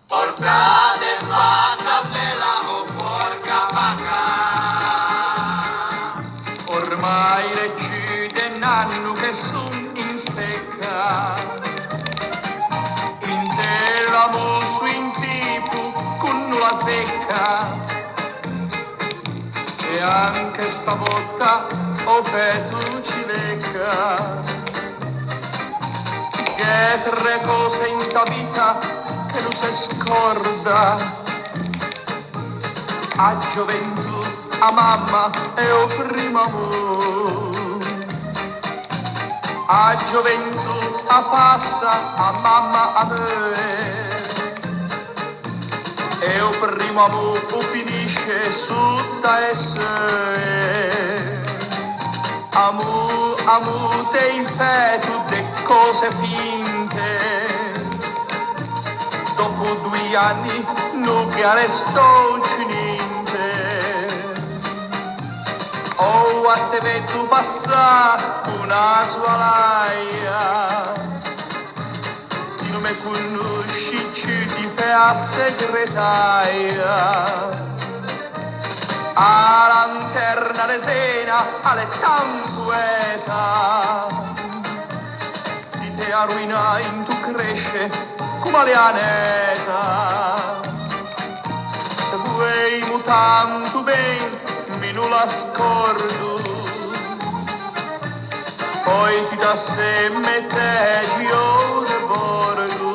Portate vacca bella o porca vacca. Ormai recide nanno che son in secca, in terra su in tipo con la secca, e anche stavolta o tu ci lecca, che tre cose in ta vita che non si scorda, a gioventù, a mamma e o primo amore, a gioventù, a passa, a mamma a me, e o primo amore finisce su da essere. Amu, te fai tutte cose finte, dopo 2 anni non mi arrestò niente. Oh, a te vedo passare una svalaia, ti non mi conosci, ci ti fai a segretaria. A lanterna de sena, alle tangueta, ti te arruina in tu cresce come le aneta. Se vuoi mutanto ben, mi non la scordo, poi ti da se mette io de bordo,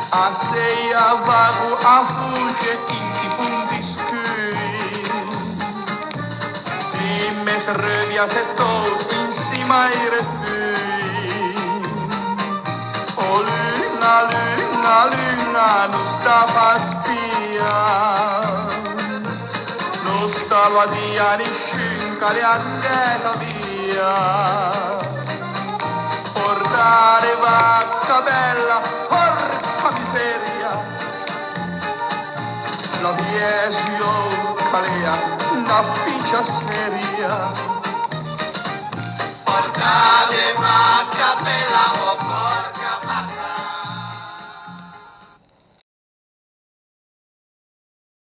a sei a vago a fugge in ti punti mettere via setto insieme ai refughi. Oh luna, luna, luna, non stava a spia, non stava via nisciunca le andata via. Portare vacca bella, porca miseria, la viesio calea, una ficia seria. Portate vacca bella o porca